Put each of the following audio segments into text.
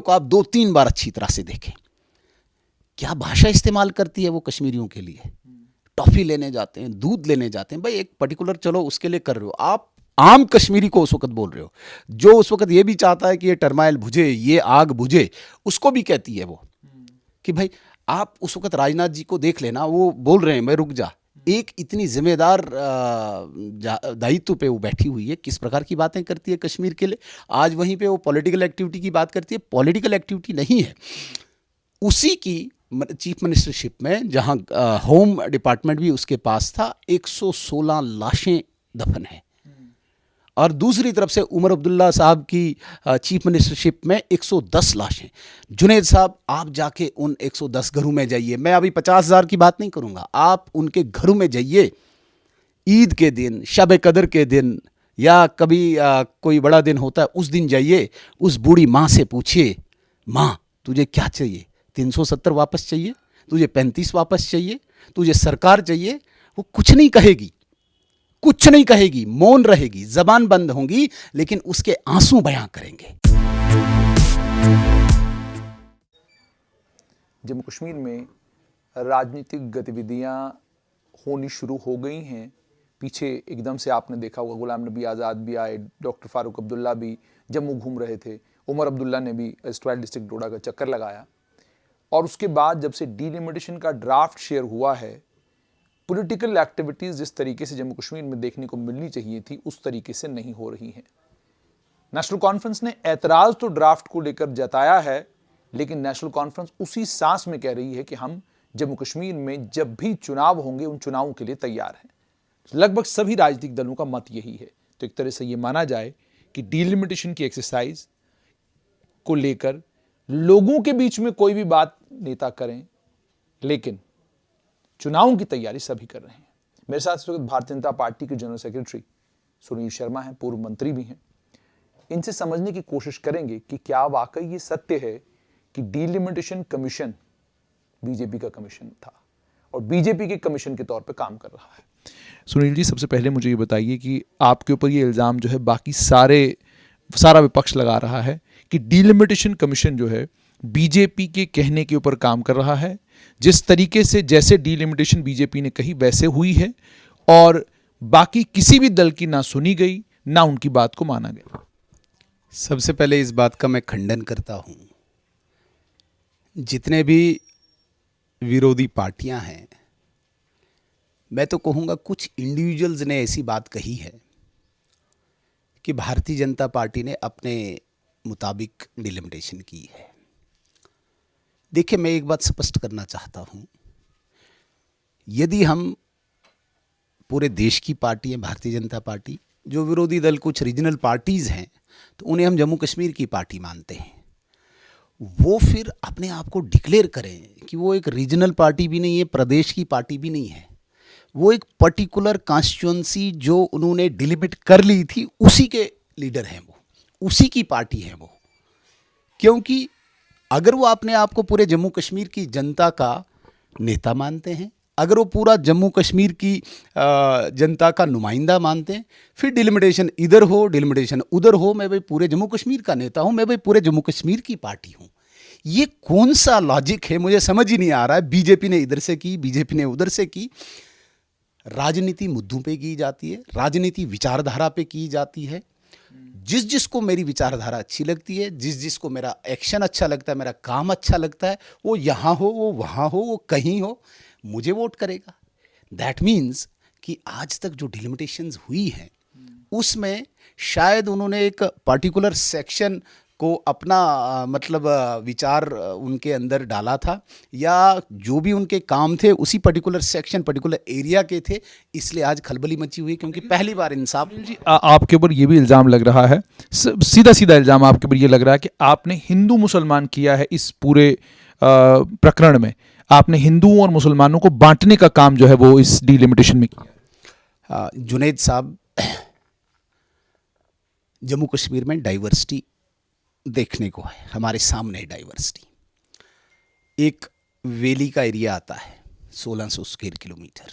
को आप 2-3 बार अच्छी तरह से देखें, क्या भाषा इस्तेमाल करती है वो कश्मीरियों के लिए। टॉफी लेने जाते हैं, दूध लेने जाते हैं, भाई एक पर्टिकुलर चलो उसके लिए कर रहे हो, आप आम कश्मीरी को उस वक्त बोल रहे हो, जो उस वक्त ये भी चाहता है कि ये टर्माइल बुझे, ये आग बुझे, उसको भी कहती है वो कि भाई आप उस वक्त राजनाथ जी को देख लेना, वो बोल रहे हैं भाई रुक जा। एक इतनी जिम्मेदार दायित्व पे वो बैठी हुई है, किस प्रकार की बातें करती है कश्मीर के लिए। आज वहीं पे वो पॉलिटिकल एक्टिविटी की बात करती है, पॉलिटिकल एक्टिविटी नहीं है, उसी की चीफ मिनिस्टरशिप में, जहां होम डिपार्टमेंट भी उसके पास था, 116 लाशें दफन हैं। और दूसरी तरफ से उमर अब्दुल्ला साहब की चीफ मिनिस्टरशिप में 110 लाशें। जुनेद साहब, आप जाके उन 110 घरों में जाइए, मैं अभी 50,000 की बात नहीं करूंगा, आप उनके घरों में जाइए, ईद के दिन, शब कदर के दिन, या कभी कोई बड़ा दिन होता है उस दिन जाइए, उस बूढ़ी माँ से पूछिए, माँ तुझे क्या चाहिए, 370 वापस चाहिए, तुझे 35 वापस चाहिए, तुझे सरकार चाहिए। वो कुछ नहीं कहेगी, कुछ नहीं कहेगी, मौन रहेगी, जबान बंद होंगी, लेकिन उसके आंसू बयां करेंगे। जम्मू कश्मीर में राजनीतिक गतिविधियां होनी शुरू हो गई हैं। पीछे एकदम से आपने देखा होगा गुलाम नबी आज़ाद भी आए, डॉक्टर फारूक अब्दुल्ला भी जम्मू घूम रहे थे, उमर अब्दुल्ला ने भी स्ट्राइल डिस्ट्रिक्ट डोडा का चक्कर लगाया। और उसके बाद जब से डीलिमिटेशन का ड्राफ्ट शेयर हुआ है, पॉलिटिकल एक्टिविटीज़ जिस तरीके से जम्मू कश्मीर में देखने को मिलनी चाहिए थी उस तरीके से नहीं हो रही हैं। नेशनल कॉन्फ्रेंस ने ऐतराज़ तो ड्राफ्ट को लेकर जताया है, लेकिन नेशनल कॉन्फ्रेंस उसी सांस में कह रही है कि हम जम्मू कश्मीर में जब भी चुनाव होंगे उन चुनावों के लिए तैयार हैं। लगभग सभी राजनीतिक दलों का मत यही है। तो एक तरह से ये माना जाए कि डीलिमिटेशन की एक्सरसाइज को लेकर लोगों के बीच में कोई भी बात नेता करें, लेकिन चुनावों की तैयारी सभी कर रहे हैं। मेरे साथ इस वक्त भारतीय जनता पार्टी के जनरल सेक्रेटरी सुनील शर्मा हैं, पूर्व मंत्री भी हैं। इनसे समझने की कोशिश करेंगे कि क्या वाकई ये सत्य है कि डीलिमिटेशन कमीशन बीजेपी का कमीशन था और बीजेपी के कमीशन के तौर पे काम कर रहा है। सुनील जी, सबसे पहले मुझे ये बताइए कि आपके ऊपर ये इल्ज़ाम जो है बाकी सारा विपक्ष लगा रहा है कि डीलिमिटेशन कमीशन जो है बीजेपी के कहने के ऊपर काम कर रहा है, जिस तरीके से जैसे डीलिमिटेशन बीजेपी ने कही वैसे हुई है, और बाकी किसी भी दल की ना सुनी गई ना उनकी बात को माना गया। सबसे पहले इस बात का मैं खंडन करता हूं, जितने भी विरोधी पार्टियां हैं, मैं तो कहूँगा कुछ इंडिविजुअल्स ने ऐसी बात कही है कि भारतीय जनता पार्टी ने अपने मुताबिक डिलिमिटेशन की है। देखिए, मैं एक बात स्पष्ट करना चाहता हूँ, यदि हम पूरे देश की पार्टी है भारतीय जनता पार्टी, जो विरोधी दल कुछ रीजनल पार्टीज़ हैं तो उन्हें हम जम्मू कश्मीर की पार्टी मानते हैं, वो फिर अपने आप को डिक्लेयर करें कि वो एक रीजनल पार्टी भी नहीं है, प्रदेश की पार्टी भी नहीं है, वो एक पर्टिकुलर कॉन्स्टिट्यूंसी जो उन्होंने डिलिमिट कर ली थी उसी के लीडर हैं, वो उसी की पार्टी है वो। क्योंकि अगर वो अपने आप को पूरे जम्मू कश्मीर की जनता का नेता मानते हैं, अगर वो पूरा जम्मू कश्मीर की जनता का नुमाइंदा मानते हैं, फिर डिलिमिटेशन इधर हो डिलिमिटेशन उधर हो, मैं भाई पूरे जम्मू कश्मीर का नेता हूं, मैं भाई पूरे जम्मू कश्मीर की पार्टी हूं। ये कौन सा लॉजिक है, मुझे समझ ही नहीं आ रहा है। बीजेपी ने इधर से की, बीजेपी ने उधर से की। राजनीति मुद्दों पे की जाती है, राजनीति विचारधारा पे की जाती है। जिस जिसको मेरी विचारधारा अच्छी लगती है, जिस जिसको मेरा एक्शन अच्छा लगता है, मेरा काम अच्छा लगता है, वो यहाँ हो, वो वहाँ हो, वो कहीं हो, मुझे वोट करेगा। दैट मीन्स कि आज तक जो डिलिमिटेशंस हुई हैं उसमें शायद उन्होंने एक पर्टिकुलर सेक्शन को अपना मतलब विचार उनके अंदर डाला था, या जो भी उनके काम थे उसी पर्टिकुलर सेक्शन पर्टिकुलर एरिया के थे, इसलिए आज खलबली मची हुई, क्योंकि पहली बार इंसाफ। जी, आपके ऊपर ये भी इल्ज़ाम लग रहा है, सीधा सीधा इल्ज़ाम आपके ऊपर ये लग रहा है कि आपने हिंदू मुसलमान किया है। इस पूरे प्रकरण में आपने हिंदुओं और मुसलमानों को बांटने का काम जो है वो इस डीलिमिटेशन में किया। जुनेद साहब, जम्मू कश्मीर में डाइवर्सिटी देखने को है, हमारे सामने डाइवर्सिटी। एक वैली का एरिया आता है 1600 स्क्वायर किलोमीटर,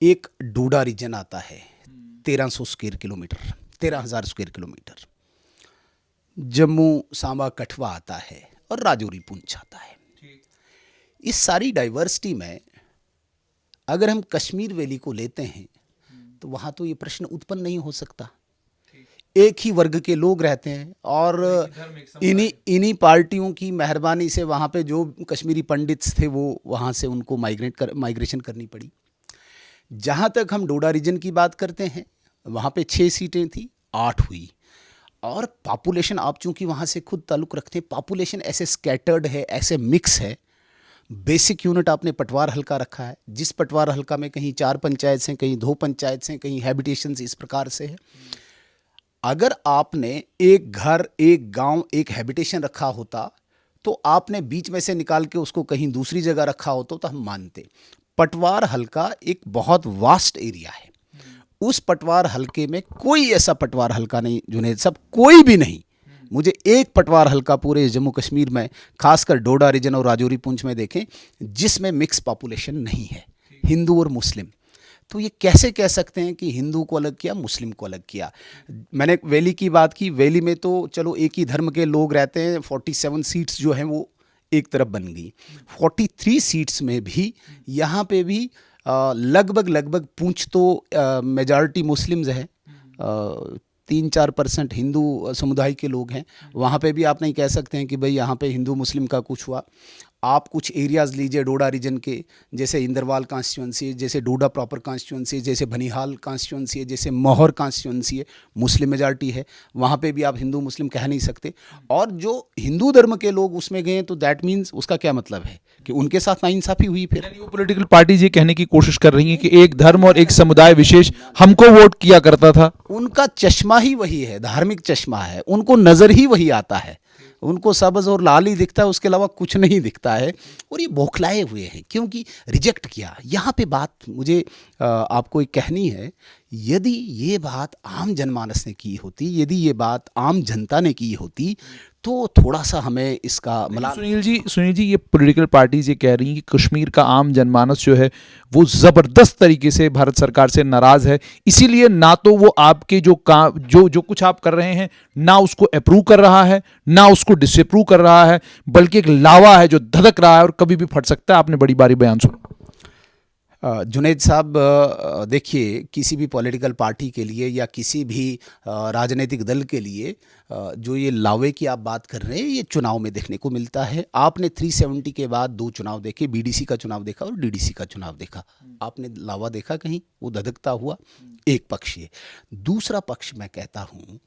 एक डोडा रीजन आता है 1300 square kilometer, 13,000 square kilometer. Jammu Samba Kathua आता है और राजौरी पुंछ आता है। इस सारी डाइवर्सिटी में अगर हम कश्मीर वैली को लेते हैं तो वहाँ तो ये प्रश्न उत्पन्न नहीं हो सकता। एक ही वर्ग के लोग रहते हैं और इन्हीं पार्टियों की मेहरबानी से वहाँ पे जो कश्मीरी पंडित्स थे वो वहाँ से उनको माइग्रेशन करनी पड़ी। जहाँ तक हम डोडा रीजन की बात करते हैं वहाँ पे 6 सीटें थी, 8 हुई। और पॉपुलेशन आप चूंकि वहाँ से खुद ताल्लुक़ रखते हैं, पॉपुलेशन ऐसे स्कैटर्ड है, ऐसे मिक्स है। बेसिक यूनिट आपने पटवार हल्का रखा है, जिस पटवार हल्का में कहीं 4 पंचायत हैं, कहीं 2 पंचायत हैं, कहीं हैबिटेशंस इस प्रकार से है। अगर आपने एक घर, एक गांव, एक हैबिटेशन रखा होता तो आपने बीच में से निकाल के उसको कहीं दूसरी जगह रखा होता तो हम मानते। पटवार हल्का एक बहुत वास्ट एरिया है। उस पटवार हल्के में कोई ऐसा पटवार हल्का नहीं जुनेद साहब, कोई भी नहीं। मुझे एक पटवार हल्का पूरे जम्मू कश्मीर में, खासकर डोडा रीजन और राजौरी पुंछ में देखें जिसमें मिक्स पॉपुलेशन नहीं है, हिंदू और मुस्लिम। तो ये कैसे कह सकते हैं कि हिंदू को अलग किया, मुस्लिम को अलग किया। मैंने वैली की बात की, वैली में तो चलो एक ही धर्म के लोग रहते हैं, 47 सीट्स जो हैं वो एक तरफ बन गई। 43 सीट्स में भी यहाँ पे भी लगभग पुंछ तो मेजॉरिटी मुस्लिम्स है, 3-4% हिंदू समुदाय के लोग हैं। वहाँ पे भी आप नहीं कह सकते हैं कि भाई यहाँ पे हिंदू मुस्लिम का कुछ हुआ। आप कुछ एरियाज़ लीजिए डोडा रीजन के, जैसे इंदरवाल कॉन्स्टिट्यूंसी है, जैसे डोडा प्रॉपर कॉन्स्टिट्यूंसी है, जैसे बनिहाल कॉन्स्टिट्यूंसी है, जैसे मोहर कॉन्स्टिट्यूंसी है, मुस्लिम मेजॉरिटी है। वहाँ पे भी आप हिंदू मुस्लिम कह नहीं सकते। और जो हिंदू धर्म के लोग उसमें गए तो दैट मीन्स उसका क्या मतलब है कि उनके साथ नाइंसाफ़ी हुई। फिर वो पॉलिटिकल पार्टीज ये कहने की कोशिश कर रही हैं कि एक धर्म और एक समुदाय विशेष हमको वोट किया करता था। उनका चश्मा ही वही है, धार्मिक चश्मा है, उनको नज़र ही वही आता है, उनको सब्ज़ और लाल ही दिखता है, उसके अलावा कुछ नहीं दिखता है। और ये बौखलाए हुए हैं क्योंकि रिजेक्ट किया। यहाँ पे बात मुझे आपको एक कहनी है, यदि ये बात आम जनमानस ने की होती, यदि ये बात आम जनता ने की होती तो थोड़ा सा हमें इसका सुनील जी ये पॉलिटिकल पार्टीज ये कह रही हैं कि कश्मीर का आम जनमानस जो है वो ज़बरदस्त तरीके से भारत सरकार से नाराज़ है, इसीलिए ना तो वो आपके जो कुछ आप कर रहे हैं ना उसको अप्रूव कर रहा है, ना उसको डिसअप्रूव कर रहा है, बल्कि एक लावा है जो धधक रहा है और कभी भी फट सकता है। आपने बड़ी बारी बयान सुना। जुनेद साहब देखिए, किसी भी पॉलिटिकल पार्टी के लिए या किसी भी राजनीतिक दल के लिए जो ये लावे की आप बात कर रहे हैं ये चुनाव में देखने को मिलता है। आपने 370 के बाद 2 चुनाव देखे, बीडीसी का चुनाव देखा और डीडीसी का चुनाव देखा। आपने लावा देखा कहीं वो धधकता हुआ? एक पक्ष ये। दूसरा पक्ष मैं कहता हूँ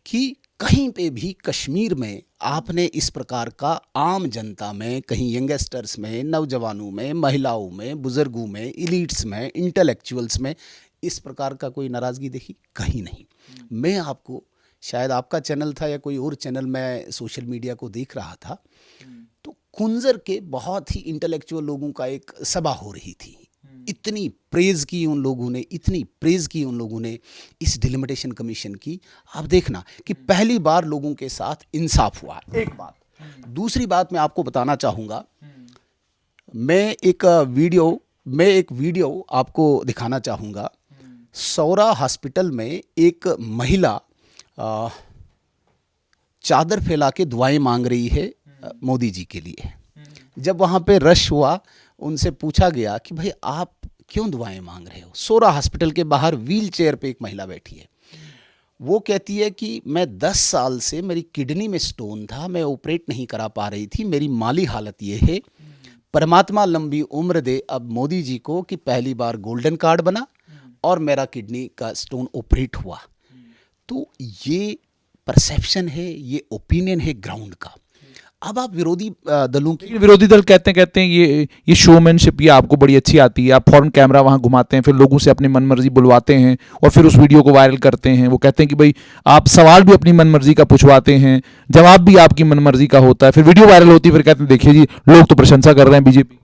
कि कहीं पे भी कश्मीर में आपने इस प्रकार का आम जनता में, कहीं यंगस्टर्स में, नौजवानों में, महिलाओं में, बुजुर्गों में, इलीट्स में, इंटेलेक्चुअल्स में इस प्रकार का कोई नाराज़गी देखी? कहीं नहीं। मैं आपको, शायद आपका चैनल था या कोई और चैनल, मैं सोशल मीडिया को देख रहा था तो कुंजर के बहुत ही इंटेलेक्चुअल लोगों का एक सभा हो रही थी। इतनी प्रेज़ की उन लोगों ने, इतनी प्रेज़ की उन लोगों ने इस डिलिमिटेशन कमीशन की। आप देखना कि पहली बार लोगों के साथ इंसाफ हुआ। एक बात। दूसरी बात मैं आपको बताना चाहूँगा, मैं एक वीडियो आपको दिखाना चाहूँगा। सौरा हॉस्पिटल में एक महिला चादर फैला के दुआएं मांग रही है मोदी जी के लिए। जब वहाँ पे रश हुआ, उनसे पूछा गया कि भाई आप क्यों दुआएं मांग रहे हो? सौरा हॉस्पिटल के बाहर व्हील चेयर पे एक महिला बैठी है। वो कहती है कि मैं 10 साल से, मेरी किडनी में स्टोन था, मैं ऑपरेट नहीं करा पा रही थी, मेरी माली हालत ये है, परमात्मा लंबी उम्र दे अब मोदी जी को कि पहली बार गोल्डन कार्ड बना और मेरा किडनी का स्टोन ऑपरेट हुआ। तो ये परसेप्शन है, ये ओपिनियन है ग्राउंड का। अब आप विरोधी दलों की, विरोधी दल कहते हैं ये शोमैनशिप ये आपको बड़ी अच्छी आती है, आप फौरन कैमरा वहां घुमाते हैं, फिर लोगों से अपनी मनमर्जी बुलवाते हैं और फिर उस वीडियो को वायरल करते हैं। वो कहते हैं कि भाई आप सवाल भी अपनी मनमर्जी का पूछवाते हैं, जवाब भी आपकी मनमर्जी का होता है, फिर वीडियो वायरल होती है, फिर कहते हैं देखिए जी लोग तो प्रशंसा कर रहे हैं बीजेपी।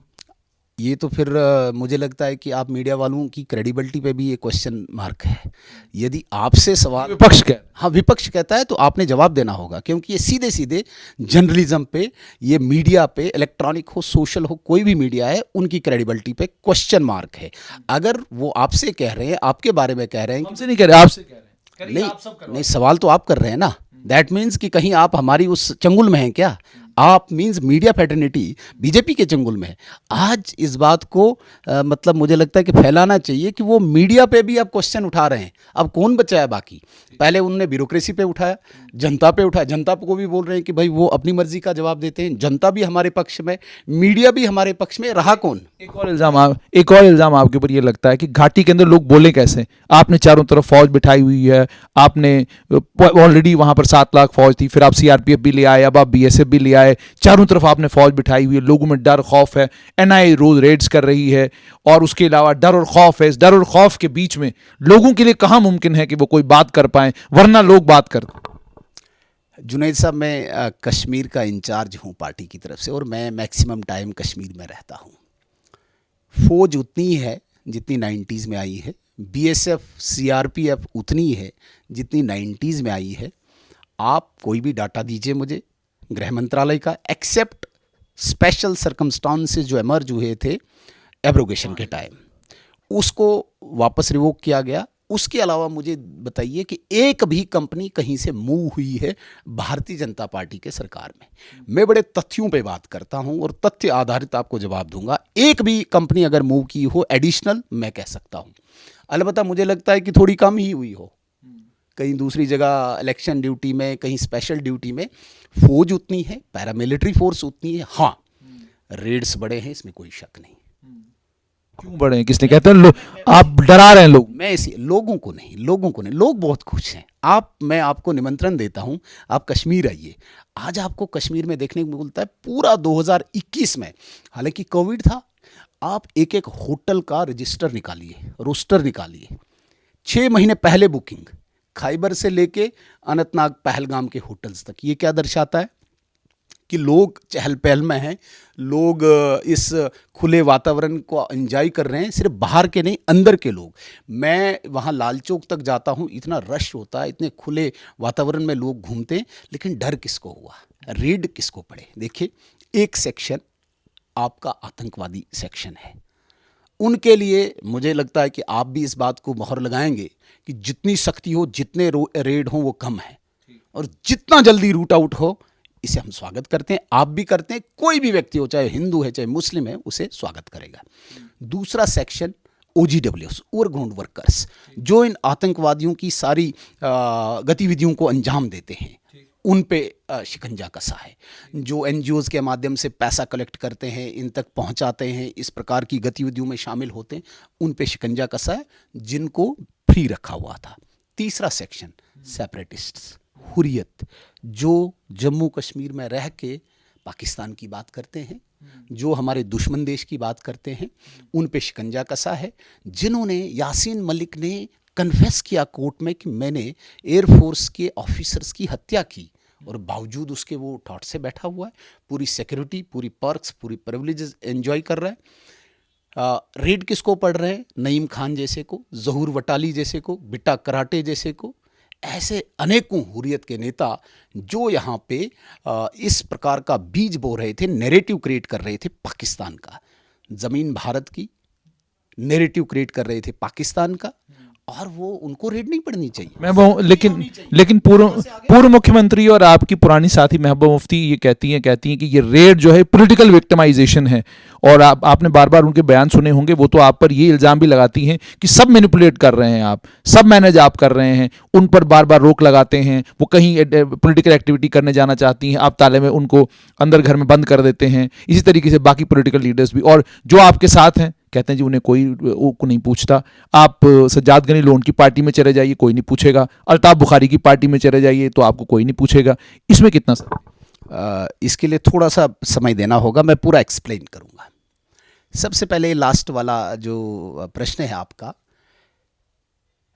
ये तो फिर मुझे लगता है कि आप मीडिया वालों की क्रेडिबिलिटी पे भी ये क्वेश्चन मार्क है। यदि आपसे सवाल विपक्ष कह, हाँ विपक्ष कहता है तो आपने जवाब देना होगा, क्योंकि ये सीधे सीधे जर्नलिज्म पे, ये मीडिया पे, इलेक्ट्रॉनिक हो, सोशल हो, कोई भी मीडिया है, उनकी क्रेडिबिलिटी पे क्वेश्चन मार्क है। अगर वो आपसे कह रहे हैं, आपके बारे में कह रहे हैं, हमसे नहीं कह रहे, आपसे कह रहे हैं, नहीं, सवाल तो आप कर रहे हैं ना, दैट मीन्स कि कहीं आप हमारी उस चंगुल में हैं क्या? आप मीन्स मीडिया फैटर्निटी बीजेपी के चंगुल में है। आज इस बात को मतलब मुझे लगता है कि फैलाना चाहिए कि वो मीडिया पे भी अब क्वेश्चन उठा रहे हैं। अब कौन बचा है बाकी? पहले उन्होंने ब्यूरोक्रेसी पे उठाया, जनता पे उठाया, जनता को भी बोल रहे हैं कि भाई वो अपनी मर्जी का जवाब देते हैं। जनता भी हमारे पक्ष में, मीडिया भी हमारे पक्ष में, रहा कौन? एक और इल्जाम आपके ऊपर ये लगता है कि घाटी के अंदर लोग बोले कैसे? आपने चारों तरफ फौज बिठाई हुई है, आपने ऑलरेडी वहां पर 7 लाख फौज थी, फिर आप सीआरपीएफ भी ले आए, अब आप बीएसएफ भी ले आए, चारों तरफ आपने फौज बिठाई हुई है, लोगों में डर खौफ है, एनआईए रोज रेड्स कर रही है, और उसके अलावा डर और खौफ है। इस डर और खौफ के बीच में लोगों के लिए कहाँ मुमकिन है कि वो कोई बात कर पाए, वरना लोग बात करते। जुनैद साहब, मैं कश्मीर का इंचार्ज हूँ पार्टी की तरफ से, और मैं मैक्सिमम टाइम कश्मीर में रहता हूँ। फौज उतनी है जितनी 90s में आई है, बीएसएफ सीआरपीएफ उतनी है जितनी 90s में आई है। आप कोई भी डाटा दीजिए मुझे गृह मंत्रालय का, एक्सेप्ट स्पेशल सर्कमस्टांसेस जो एमर्ज हुए थे एब्रोगेशन के टाइम, उसको वापस रिवोक किया गया। उसके अलावा मुझे बताइए कि एक भी कंपनी कहीं से मूव हुई है भारतीय जनता पार्टी के सरकार में? मैं बड़े तथ्यों पे बात करता हूं और तथ्य आधारित आपको जवाब दूंगा। एक भी कंपनी अगर मूव की हो एडिशनल, मैं कह सकता हूं। अलबत्ता मुझे लगता है कि थोड़ी कम ही हुई हो, कहीं दूसरी जगह इलेक्शन ड्यूटी में, कहीं स्पेशल ड्यूटी में। फौज उतनी है, पैरामिलिट्री फोर्स उतनी है। हाँ, रेड्स बड़े हैं, इसमें कोई शक नहीं। क्यों बड़े हैं? किसने कहते हैं आप डरा रहे हैं लोग? मैं इसी लोगों को नहीं, लोग बहुत खुश हैं। मैं आपको निमंत्रण देता हूं, आप कश्मीर आइए। आज आपको कश्मीर में देखने को मिलता है पूरा 2021 में, हालांकि कोविड था, आप एक एक होटल का रजिस्टर निकालिए, रोस्टर निकालिए, 6 महीने पहले बुकिंग, खैबर से लेके अनंतनाग पहलगाम के होटल्स तक। ये क्या दर्शाता है? कि लोग चहल पहल में हैं, लोग इस खुले वातावरण को एंजॉय कर रहे हैं, सिर्फ बाहर के नहीं, अंदर के लोग। मैं वहाँ लाल चौक तक जाता हूँ, इतना रश होता है, इतने खुले वातावरण में लोग घूमते हैं, लेकिन डर किसको हुआ, रेड किसको पड़े? देखिए, एक सेक्शन आपका आतंकवादी सेक्शन है, उनके लिए मुझे लगता है कि आप भी इस बात को मोहर लगाएंगे कि जितनी सख्ती हो, जितने रेड हो, वो कम है, और जितना जल्दी रूट आउट हो, इसे हम स्वागत करते हैं। आप भी करते हैं, कोई भी व्यक्ति हो, चाहे हिंदू है चाहे मुस्लिम है, उसे स्वागत करेगा। दूसरा सेक्शन OGWs, ओवरग्राउंड वर्कर्स, जो इन आतंकवादियों की सारी गतिविधियों को अंजाम देते हैं, उन पे शिकंजा कसा है। जो NGOs के माध्यम से पैसा कलेक्ट करते हैं, इन तक पहुंचाते हैं, इस प्रकार की गतिविधियों में शामिल होते हैं, उन पे शिकंजा कसा है, जिनको फ्री रखा हुआ था। तीसरा सेक्शन सेपरेटिस्ट्स, हुर्रियत, जो जम्मू कश्मीर में रह के पाकिस्तान की बात करते हैं, जो हमारे दुश्मन देश की बात करते हैं, उन पे शिकंजा कसा है। जिन्होंने, यासीन मलिक ने कन्फेस किया कोर्ट में कि मैंने एयरफोर्स के ऑफिसर्स की हत्या की, और बावजूद उसके वो ठॉट से बैठा हुआ है, पूरी सिक्योरिटी, पूरी पर्क्स, पूरी प्रिविलेजेस एंजॉय कर रहा है। रेड किसको पड़ रहे हैं? नईम खान जैसे को, जहूर वटाली जैसे को, बिट्टा कराटे जैसे को, ऐसे अनेकों हुर्रियत के नेता जो यहाँ पे इस प्रकार का बीज बो रहे थे, नैरेटिव क्रिएट कर रहे थे पाकिस्तान का, ज़मीन भारत की, नैरेटिव क्रिएट कर रहे थे पाकिस्तान का, और वो उनको रेड नहीं पड़नी चाहिए। लेकिन पूर्व मुख्यमंत्री और आपकी पुरानी साथी महबूबा मुफ्ती ये कहती हैं कि ये रेड जो है पॉलिटिकल विक्टिमाइजेशन है, और आपने बार बार उनके बयान सुने होंगे। वो तो आप पर ये इल्ज़ाम भी लगाती हैं कि सब मैनिपुलेट कर रहे हैं, आप सब मैनेज आप कर रहे हैं, उन पर बार बार रोक लगाते हैं, वो कहीं पॉलिटिकल एक्टिविटी करने जाना चाहती हैं, आप ताले में उनको अंदर घर में बंद कर देते हैं। इसी तरीके से बाकी पॉलिटिकल लीडर्स भी, और जो आपके साथ हैं, कहते हैं जी उन्हें कोई को नहीं पूछता। आप सज्जाद गनी लोन की पार्टी में चले जाइए, कोई नहीं पूछेगा। अल्ताफ बुखारी की पार्टी में चले जाइए तो आपको कोई नहीं पूछेगा। इसमें कितना इसके लिए थोड़ा सा समय देना होगा, मैं पूरा एक्सप्लेन करूंगा। सबसे पहले लास्ट वाला जो प्रश्न है आपका,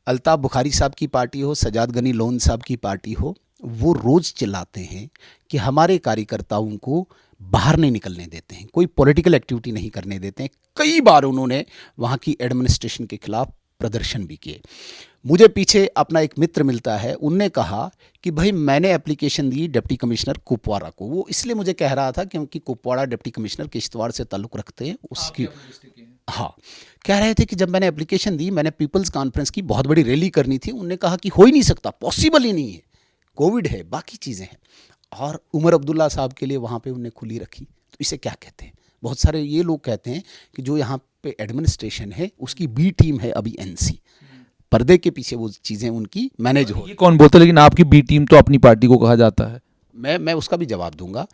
अल्ताफ बुखारी साहब की पार्टी हो, सज्जाद गनी लोन साहब की पार्टी हो, वो रोज़ चिल्लाते हैं कि हमारे कार्यकर्ताओं को बाहर नहीं निकलने देते हैं, कोई पॉलिटिकल एक्टिविटी नहीं करने देते हैं। कई बार उन्होंने वहाँ की एडमिनिस्ट्रेशन के खिलाफ प्रदर्शन भी किए। मुझे पीछे अपना एक मित्र मिलता है, उनने कहा कि भाई मैंने एप्लीकेशन दी डिप्टी कमिश्नर कुपवाड़ा को। वो इसलिए मुझे कह रहा था क्योंकि कुपवाड़ा डिप्टी कमिश्नर किश्तवाड़ से ताल्लुक़ रखते हैं, उसकी हाँ, कह रहे थे कि जब मैंने एप्लीकेशन दी, मैंने पीपल्स कॉन्फ्रेंस की बहुत बड़ी रैली करनी थी, उन्होंने कहा कि हो ही नहीं सकता, पॉसिबल ही नहीं है, कोविड है, बाकी चीज़ें हैं, और उमर अब्दुल्ला साहब के लिए वहाँ पे उन्हें खुली रखी, तो इसे क्या कहते हैं? बहुत सारे ये लोग कहते हैं कि जो यहाँ पे एडमिनिस्ट्रेशन है उसकी बी टीम है अभी एनसी, पर्दे के पीछे वो चीज़ें उनकी मैनेज हो। ये कौन बोलता है, लेकिन आपकी बी टीम तो अपनी पार्टी को कहा जाता है। मैं उसका भी जवाब दूंगा।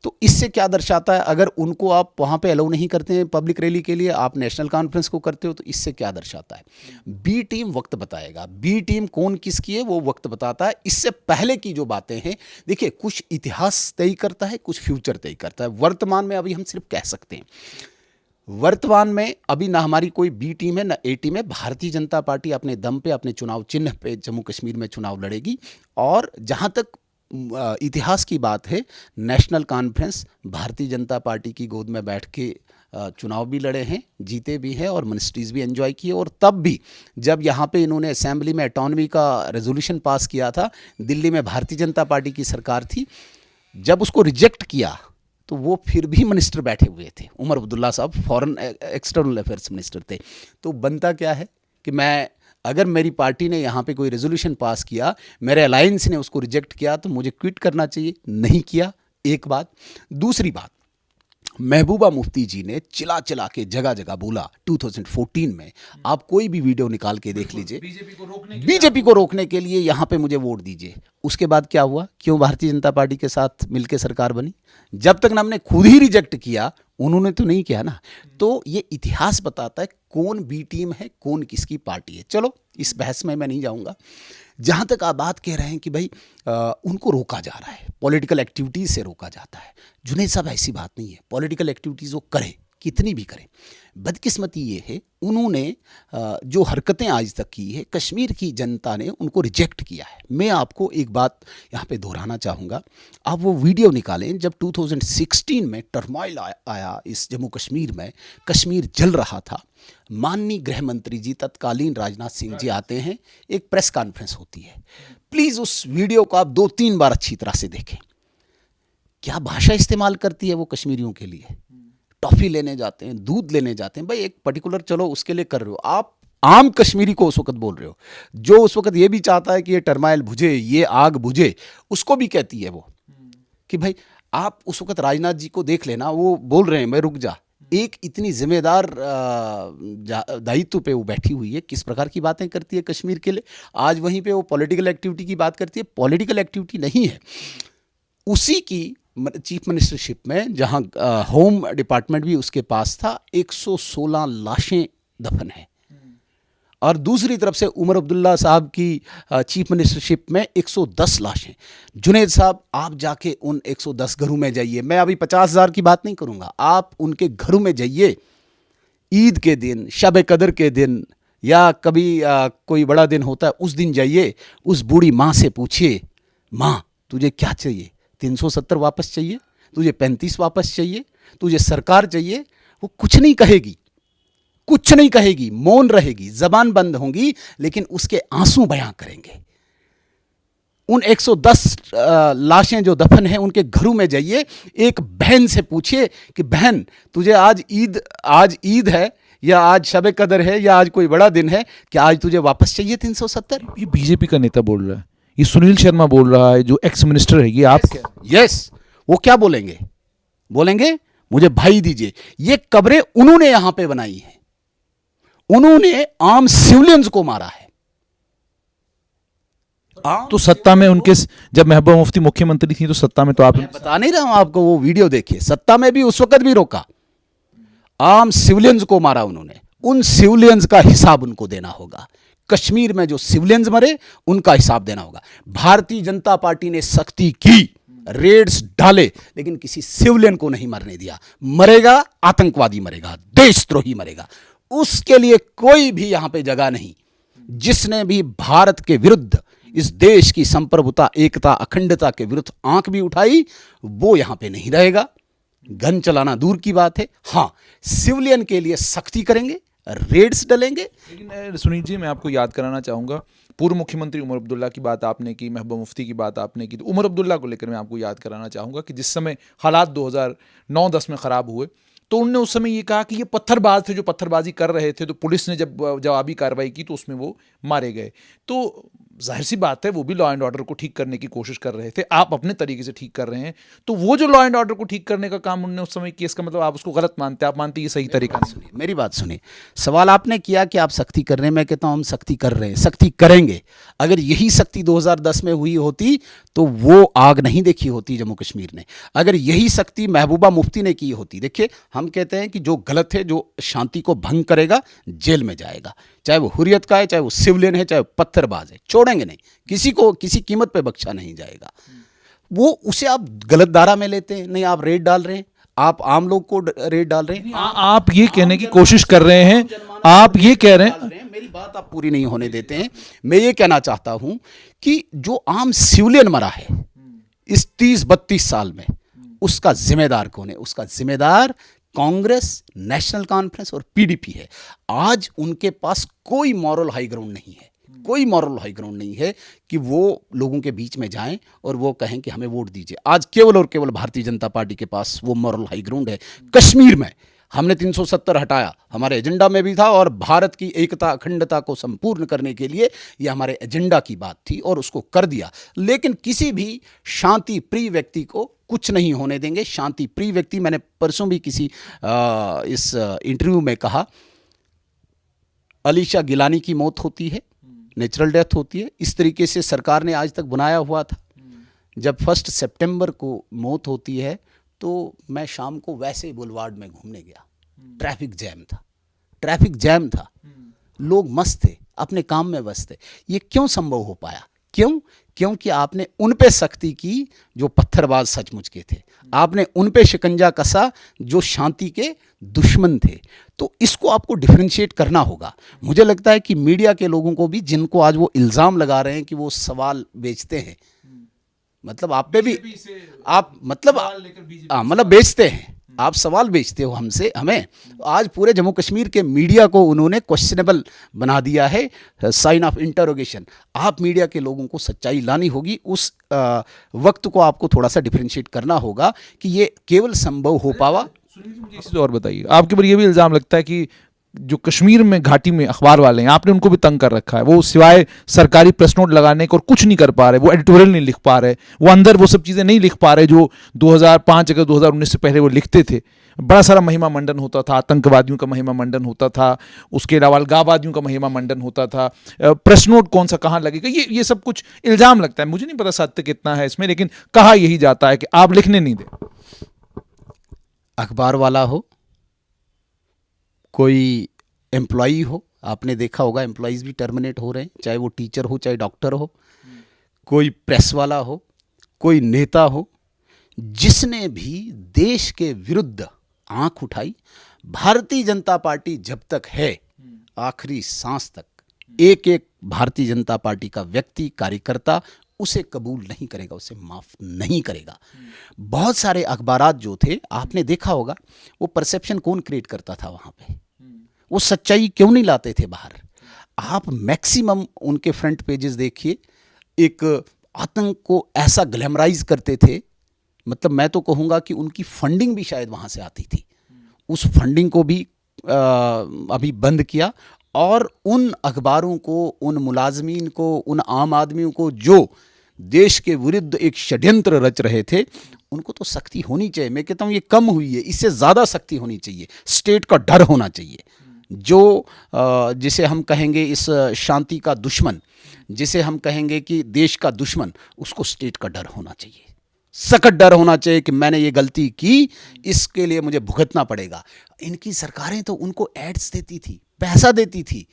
तो इससे क्या दर्शाता है? अगर उनको आप वहाँ पे अलाउ नहीं करते हैं पब्लिक रैली के लिए, आप नेशनल कॉन्फ्रेंस को करते हो, तो इससे क्या दर्शाता है? बी टीम वक्त बताएगा, बी टीम कौन किसकी है वो वक्त बताता है। इससे पहले की जो बातें हैं, देखिए, कुछ इतिहास तय करता है, कुछ फ्यूचर तय करता है। वर्तमान में अभी हम सिर्फ कह सकते हैं, वर्तमान में अभी ना हमारी कोई बी टीम है ना ए टीम है। भारतीय जनता पार्टी अपने दम पे, अपने चुनाव चिन्ह पे जम्मू कश्मीर में चुनाव लड़ेगी। और जहाँ तक इतिहास की बात है, national conference Bharatiya Janata party की गोद में बैठ के चुनाव भी लड़े हैं, जीते भी हैं, और मिनिस्ट्रीज़ भी एंजॉय किए। और तब भी जब यहाँ पे इन्होंने असेंबली में ऑटोनॉमी का रेजोल्यूशन पास किया था, दिल्ली में भारतीय जनता पार्टी की सरकार थी, जब उसको रिजेक्ट किया तो वो फिर भी मिनिस्टर बैठे हुए थे। उमर अब्दुल्ला साहब फॉरेन एक्सटर्नल अफेयर्स मिनिस्टर थे। तो बनता क्या है कि मैं, अगर मेरी पार्टी ने यहाँ पे कोई रेजोल्यूशन पास किया, मेरे अलायंस ने उसको रिजेक्ट किया, तो मुझे क्विट करना चाहिए, नहीं किया, एक बात। दूसरी बात, महबूबा मुफ्ती जी ने चिल्ला चिल्ला के जगह जगह बोला 2014 में, आप कोई भी वीडियो निकाल के देख लीजिए, बीजेपी को रोकने के लिए यहाँ पे मुझे वोट दीजिए। उसके बाद क्या हुआ? क्यों भारतीय जनता पार्टी के साथ मिलकर सरकार बनी? जब तक हमने खुद ही रिजेक्ट किया, उन्होंने तो नहीं किया ना। तो ये इतिहास बताता है कौन बी टीम है, कौन किसकी पार्टी है। चलो, इस बहस में मैं नहीं जाऊंगा। जहाँ तक आप बात कह रहे हैं कि भाई उनको रोका जा रहा है, पॉलिटिकल एक्टिविटीज़ से रोका जाता है, जुनैद साहब ऐसी बात नहीं है। पॉलिटिकल एक्टिविटीज़ वो करें, कितनी भी करें। बदकिस्मती ये है, उन्होंने जो हरकतें आज तक की है, कश्मीर की जनता ने उनको रिजेक्ट किया है। मैं आपको एक बात यहाँ पे दोहराना चाहूँगा। आप वो वीडियो निकालें जब 2016 में टर्मोइल आया इस जम्मू कश्मीर में, कश्मीर जल रहा था। माननीय गृह मंत्री जी, तत्कालीन राजनाथ सिंह जी आते हैं, एक प्रेस कॉन्फ्रेंस होती है। प्लीज़ उस वीडियो को आप 2-3 बार अच्छी तरह से देखें। क्या भाषा इस्तेमाल करती है वो कश्मीरियों के लिए? टॉफ़ी लेने जाते हैं, दूध लेने जाते हैं, भाई एक पर्टिकुलर, चलो उसके लिए कर रहे हो, आप आम कश्मीरी को उस वक्त बोल रहे हो, जो उस वक्त ये भी चाहता है कि ये टर्माइल बुझे, ये आग बुझे, उसको भी कहती है वो कि भाई आप उस वक्त राजनाथ जी को देख लेना, वो बोल रहे हैं भाई रुक जा। एक इतनी जिम्मेदार दायित्व पे वो बैठी हुई है, किस प्रकार की बातें करती है कश्मीर के लिए। आज वहीं पे वो पॉलिटिकल एक्टिविटी की बात करती है। पॉलिटिकल एक्टिविटी नहीं है, उसी की चीफ मिनिस्टरशिप में, जहां होम डिपार्टमेंट भी उसके पास था, 116 लाशें दफन हैं। और दूसरी तरफ से उमर अब्दुल्ला साहब की चीफ मिनिस्टरशिप में 110 लाशें। जुनैद साहब, आप जाके उन 110 घरों में जाइए। मैं अभी 50,000 की बात नहीं करूंगा, आप उनके घरों में जाइए, ईद के दिन, शब कदर के दिन, या कभी कोई बड़ा दिन होता है उस दिन जाइए, उस बूढ़ी माँ से पूछिए, माँ तुझे क्या चाहिए? 370 वापस चाहिए? तुझे 35 वापस चाहिए? तुझे सरकार चाहिए? वो कुछ नहीं कहेगी, कुछ नहीं कहेगी, मौन रहेगी, जबान बंद होंगी, लेकिन उसके आंसू बयां करेंगे। उन 110 लाशें जो दफन हैं, उनके घरों में जाइए, एक बहन से पूछिए कि बहन तुझे आज ईद है, या आज शब कदर है, या आज कोई बड़ा दिन है, क्या आज तुझे वापस चाहिए 370? ये बीजेपी का नेता बोल रहा है, ये सुनील शर्मा बोल रहा है, जो एक्स मिनिस्टर है। ये आप यस, वो क्या बोलेंगे? बोलेंगे मुझे भाई दीजिए। ये कब्रें उन्होंने यहां पे बनाई हैं, उन्होंने आम सिविलियंस को मारा है। तो सत्ता में उनके, जब महबूबा मुफ्ती मुख्यमंत्री थी तो सत्ता में तो आप, मैं बता नहीं रहा हूं आपको, वो वीडियो देखिए। सत्ता में भी उस वक्त भी रोका, आम सिविलियंस को मारा उन्होंने। उन सिविलियंस का हिसाब उनको देना होगा। कश्मीर में जो सिविलियंस मरे, उनका हिसाब देना होगा। भारतीय जनता पार्टी ने सख्ती की, रेड्स डाले, लेकिन किसी सिविलियन को नहीं मरने दिया। मरेगा आतंकवादी मरेगा, देशद्रोही मरेगा, उसके लिए कोई भी यहां पे जगह नहीं। जिसने भी भारत के विरुद्ध, इस देश की संप्रभुता, एकता, अखंडता के विरुद्ध आंख भी उठाई, वो यहां पे नहीं रहेगा। गन चलाना दूर की बात है, हां सिविलियन के लिए सख्ती करेंगे, रेड्स डलेंगे। लेकिन सुनील जी, मैं आपको याद कराना चाहूँगा, पूर्व मुख्यमंत्री उमर अब्दुल्ला की बात आपने की, महबूबा मुफ्ती की बात आपने की, तो उमर अब्दुल्ला को लेकर मैं आपको याद कराना चाहूँगा कि जिस समय हालात 2009-10 में ख़राब हुए, तो उनने उस समय ये कहा कि ये पत्थरबाज थे जो पत्थरबाजी कर रहे थे, तो पुलिस ने जब जवाबी कार्रवाई की तो उसमें वो मारे गए। तो जाहिर सी बात है वो भी लॉ एंड ऑर्डर को ठीक करने की कोशिश कर रहे थे, आप अपने तरीके से ठीक कर रहे हैं, तो वो जो लॉ एंड ऑर्डर को ठीक करने का काम उन्होंने उस समय किया, इसका मतलब आप उसको गलत मानते हैं, आप मानते हैं ये सही तरीका नहीं? सुनिए, मेरी बात सुनिए। सवाल आपने किया कि आप सख्ती कर रहे हैं, मैं कहता हूं हम सख्ती कर रहे हैं, सख्ती करेंगे। अगर यही सख्ती 2010 में हुई होती तो वो आग नहीं देखी होती जम्मू कश्मीर ने। अगर यही सख्ती महबूबा मुफ्ती ने की होती, देखिए हम कहते हैं कि जो गलत है, जो शांति को भंग करेगा जेल में जाएगा, चाहे वो हुर्रियत का है, चाहे वो सिविलियन है, चाहे वो पत्थरबाज है, छोड़ेंगे नहीं, किसी को किसी कीमत पे बख्शा नहीं जाएगा। वो उसे आप गलत धारा में लेते हैं, नहीं आप रेड डाल रहे हैं, आप आम लोग को रेड डाल रहे हैं। आप ये कहने की कोशिश कर रहे हैं, आप ये कह रहे हैं, मेरी बात आप पूरी नहीं होने देते हैं। मैं ये कहना चाहता हूं कि जो आम सिविलियन मरा है इस 30-32 साल में, उसका जिम्मेदार कौन है? उसका जिम्मेदार कांग्रेस, नेशनल कॉन्फ्रेंस और पीडीपी है। आज उनके पास कोई मॉरल हाई ग्राउंड नहीं है, कोई मॉरल हाई ग्राउंड नहीं है कि वो लोगों के बीच में जाएं और वो कहें कि हमें वोट दीजिए। आज केवल और केवल भारतीय जनता पार्टी के पास वो मॉरल हाई ग्राउंड है। कश्मीर में हमने 370 हटाया, हमारे एजेंडा में भी था, और भारत की एकता अखंडता को संपूर्ण करने के लिए ये हमारे एजेंडा की बात थी और उसको कर दिया। लेकिन किसी भी शांति प्रिय व्यक्ति को कुछ नहीं होने देंगे। शांति प्रिय व्यक्ति, मैंने परसों भी किसी इस इंटरव्यू में कहा, अलीशा गिलानी की मौत होती है, नेचुरल डेथ होती है, इस तरीके से सरकार ने आज तक बनाया हुआ था। जब 1 सितंबर को मौत होती है तो मैं शाम को वैसे ही बुलवार्ड में घूमने गया, ट्रैफिक जैम था, लोग मस्त थे, अपने काम में व्यस्त थे। ये क्यों संभव हो पाया? क्योंकि आपने उन पे सख्ती की जो पत्थरबाज सचमुच के थे, आपने उन पे शिकंजा कसा जो शांति के दुश्मन थे। तो इसको आपको डिफरेंशिएट करना होगा। मुझे लगता है कि मीडिया के लोगों को भी, जिनको आज वो इल्ज़ाम लगा रहे हैं कि वो सवाल बेचते हैं, मतलब आप पे भी आप मतलब बेचते हैं, आप सवाल बेचते हो हमसे, हमें। आज पूरे जम्मू कश्मीर के मीडिया को उन्होंने क्वेश्चनेबल बना दिया है, साइन ऑफ इंटरोगेशन। आप मीडिया के लोगों को सच्चाई लानी होगी, उस वक्त को आपको थोड़ा सा डिफरेंशिएट करना होगा कि ये केवल संभव हो पावा। मुझे इस और बताइए, आपके ऊपर ये भी इल्ज़ाम लगता है कि जो कश्मीर में घाटी में अखबार वाले हैं, आपने उनको भी तंग कर रखा है। वो सिवाय सरकारी प्रेस नोट लगाने को और कुछ नहीं कर पा रहे, वो एडिटोरियल नहीं लिख पा रहे, वो अंदर वो सब चीज़ें नहीं लिख पा रहे जो 2005 अगर 2019 से पहले वो लिखते थे। बड़ा सारा महिमा मंडन होता था, आतंकवादियों का महिमा मंडन होता था, उसके अलावा अलगाववादियों का महिमा मंडन होता था, प्रेस नोट कौन सा कहाँ लगेगा, ये सब कुछ इल्ज़ाम लगता है। मुझे नहीं पता सत्य कितना है इसमें, लेकिन कहा यही जाता है कि आप लिखने नहीं दें। अखबार वाला हो, कोई एम्प्लॉई हो, आपने देखा होगा एम्प्लॉइज भी टर्मिनेट हो रहे हैं, चाहे वो टीचर हो, चाहे डॉक्टर हो, कोई प्रेस वाला हो, कोई नेता हो, जिसने भी देश के विरुद्ध आंख उठाई, भारतीय जनता पार्टी जब तक है, आखिरी सांस तक एक एक भारतीय जनता पार्टी का व्यक्ति, कार्यकर्ता उसे कबूल नहीं करेगा, उसे माफ नहीं करेगा। बहुत सारे अखबारात जो थे, आपने देखा होगा, वो परसेप्शन कौन क्रिएट करता था वहां पे, वो सच्चाई क्यों नहीं लाते थे बाहर? आप मैक्सिमम उनके फ्रंट पेजेस देखिए, एक आतंक को ऐसा ग्लैमराइज करते थे, मतलब मैं तो कहूँगा कि उनकी फंडिंग भी शायद वहाँ से आती थी। उस फंडिंग को भी अभी बंद किया, और उन अखबारों को, उन मुलाजमीन को, उन आम आदमियों को जो देश के विरुद्ध एक षड्यंत्र रच रहे थे, उनको तो सख्ती होनी चाहिए। मैं कहता हूँ ये कम हुई है, इससे ज़्यादा सख्ती होनी चाहिए। स्टेट का डर होना चाहिए। जो जिसे हम कहेंगे इस शांति का दुश्मन, जिसे हम कहेंगे कि देश का दुश्मन, उसको स्टेट का डर होना चाहिए, सख्त डर होना चाहिए कि मैंने ये गलती की, इसके लिए मुझे भुगतना पड़ेगा। इनकी सरकारें तो उनको एड्स देती थी, पैसा देती थी,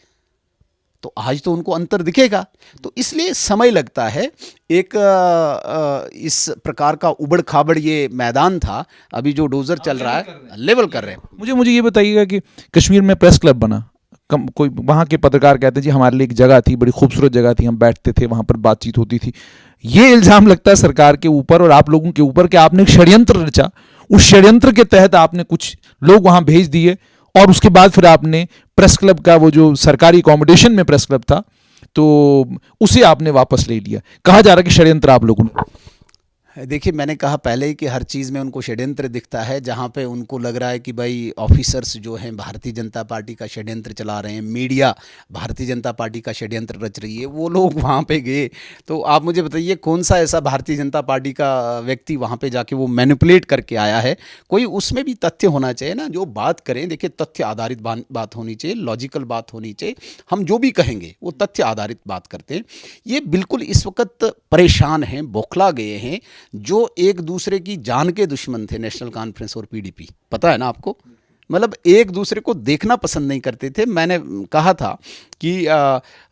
तो आज तो उनको अंतर दिखेगा। तो इसलिए समय लगता है। एक इस प्रकार का उबड़ खाबड़ ये मैदान था, अभी जो डोजर चल रहा है, लेवल कर रहे हैं। मुझे ये बताइएगा कि कश्मीर में प्रेस क्लब बना, कोई वहाँ के पत्रकार कहते हैं जी हमारे लिए एक जगह थी, बड़ी खूबसूरत जगह थी, हम बैठते थे, वहाँ पर बातचीत होती थी। ये इल्ज़ाम लगता है सरकार के ऊपर और आप लोगों के ऊपर कि आपने एक षड्यंत्र रचा, उस षड्यंत्र के तहत आपने कुछ लोग वहाँ भेज दिए, और उसके बाद फिर आपने प्रेस क्लब का, वो जो सरकारी अकोमोडेशन में प्रेस क्लब था, तो उसे आपने वापस ले लिया। कहा जा रहा है कि षड्यंत्र आप लोगों ने। देखिए, मैंने कहा पहले ही कि हर चीज़ में उनको षड्यंत्र दिखता है। जहाँ पे उनको लग रहा है कि भाई ऑफिसर्स जो हैं भारतीय जनता पार्टी का षड्यंत्र चला रहे हैं, मीडिया भारतीय जनता पार्टी का षड्यंत्र रच रही है, वो लोग वहाँ पे गए। तो आप मुझे बताइए कौन सा ऐसा भारतीय जनता पार्टी का व्यक्ति वहाँ पे जाके वो मैनिपुलेट करके आया है? कोई उसमें भी तथ्य होना चाहिए ना। जो बात करें, देखिए तथ्य आधारित बात होनी चाहिए, लॉजिकल बात होनी चाहिए। हम जो भी कहेंगे वो तथ्य आधारित बात करते हैं। ये बिल्कुल इस वक्त परेशान हैं, बौखला गए हैं। जो एक दूसरे की जान के दुश्मन थे, नेशनल कॉन्फ्रेंस और पीडीपी, पता है ना आपको, मतलब एक दूसरे को देखना पसंद नहीं करते थे। मैंने कहा था कि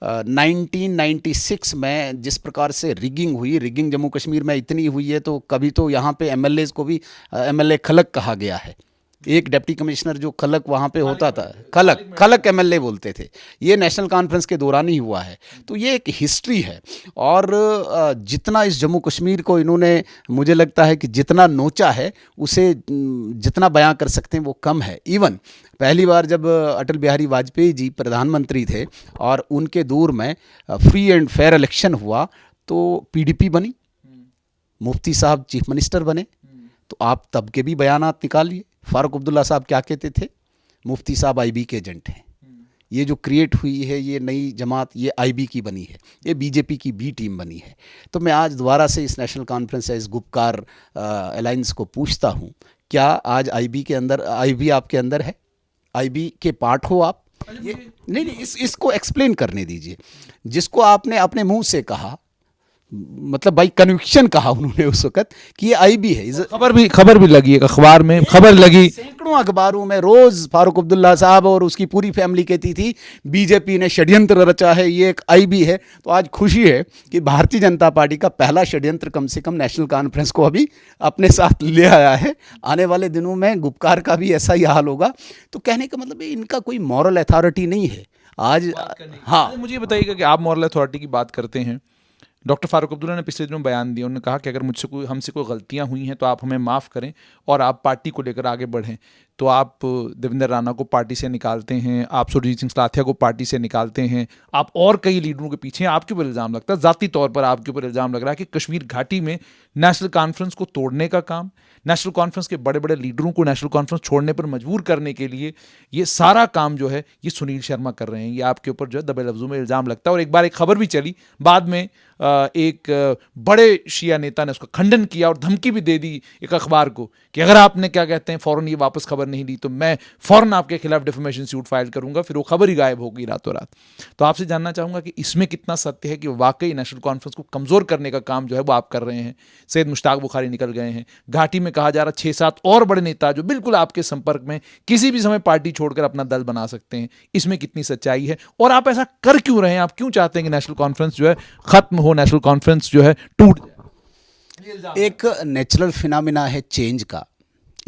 1996 में जिस प्रकार से रिगिंग हुई, रिगिंग जम्मू कश्मीर में इतनी हुई है तो कभी तो यहाँ पे एमएलएज को भी एमएलए खलक कहा गया है। एक डिप्टी कमिश्नर जो खलक वहाँ पे होता था, खलक एमएलए बोलते थे। ये नेशनल कॉन्फ्रेंस के दौरान ही हुआ है। तो ये एक हिस्ट्री है। और जितना इस जम्मू कश्मीर को इन्होंने, मुझे लगता है कि जितना नोचा है उसे जितना बयां कर सकते हैं वो कम है। इवन पहली बार जब अटल बिहारी वाजपेयी जी प्रधानमंत्री थे और उनके दौर में फ्री एंड फेयर इलेक्शन हुआ तो पीडीपी बनी, मुफ्ती साहब चीफ मिनिस्टर बने। तो आप तब के भी बयानात निकालिए। फारूक अब्दुल्ला साहब क्या कहते थे? मुफ्ती साहब आईबी के एजेंट हैं। ये जो क्रिएट हुई है ये नई जमात, ये आईबी की बनी है, ये बीजेपी की बी टीम बनी है। तो मैं आज दोबारा से इस नेशनल कॉन्फ्रेंस या इस गुपकार अलायंस को पूछता हूँ, क्या आज आईबी के अंदर, आईबी आपके अंदर है? आईबी के पार्ट हो आप? ये नहीं, इसको एक्सप्लेन करने दीजिए। जिसको आपने अपने मुंह से कहा, मतलब भाई कन्विक्शन कहा उन्होंने उस वक्त कि ये आईबी है। खबर भी लगी है, अखबार में खबर लगी, सैकड़ों अखबारों में रोज फारूक अब्दुल्ला साहब और उसकी पूरी फैमिली कहती थी बीजेपी ने षड्यंत्र रचा है, ये एक आईबी है। तो आज खुशी है कि भारतीय जनता पार्टी का पहला षड्यंत्र कम से कम नेशनल कॉन्फ्रेंस को अभी अपने साथ ले आया है। आने वाले दिनों में गुपकार का भी ऐसा ही हाल होगा। तो कहने का मतलब इनका कोई मॉरल अथॉरिटी नहीं है आज। हाँ, मुझे बताइएगा कि आप मॉरल अथॉरिटी की बात करते हैं। डॉक्टर फारूक अब्दुल्ला ने पिछले दिनों बयान दिया, उन्होंने कहा कि अगर हमसे कोई गलतियां हुई हैं तो आप हमें माफ़ करें और आप पार्टी को लेकर आगे बढ़ें। तो आप देवेंद्र राणा को पार्टी से निकालते हैं, आप सुरजीत सिंह सलाथिया को पार्टी से निकालते हैं, आप और कई लीडरों के पीछे हैं। आपके ऊपर इल्ज़ाम लगता है, ज़ाती तौर पर आपके ऊपर इल्ज़ाम लग रहा है कि कश्मीर घाटी में नेशनल कॉन्फ्रेंस को तोड़ने का काम, नेशनल कॉन्फ्रेंस के बड़े बड़े लीडरों को नेशनल कॉन्फ्रेंस छोड़ने पर मजबूर करने के लिए ये सारा काम जो है ये सुनील शर्मा कर रहे हैं। ये आपके ऊपर जो है दबे लफ्ज़ों में इल्ज़ाम लगता है। और एक बार एक खबर भी चली, बाद में एक बड़े शिया नेता ने उसका खंडन किया और धमकी भी दे दी एक अखबार को कि अगर आपने क्या कहते हैं फ़ौरन ये वापस खबर नहीं ली तो मैं फ़ौरन आपके खिलाफ डिफेमेशन सूट फाइल करूंगा। फिर वो खबर ही गायब हो गई रातों रात। तो आपसे जानना चाहूँगा कि इसमें कितना सत्य है कि वाकई नेशनल कॉन्फ्रेंस को कमज़ोर करने का काम जो है वो आप कर रहे हैं। सैयद मुश्ताक बुखारी निकल गए हैं, घाटी में कहा जा रहा 6-7 और बड़े नेता जो बिल्कुल आपके संपर्क में किसी भी समय पार्टी छोड़कर अपना दल बना सकते हैं। इसमें कितनी सच्चाई है और आप ऐसा कर क्यों रहे हैं? आप क्यों चाहते हैं कि नेशनल कॉन्फ्रेंस जो है ख़त्म हो, नेशनल कॉन्फ्रेंस जो है टूट जाए? एक नेचुरल फिनोमिना है चेंज का।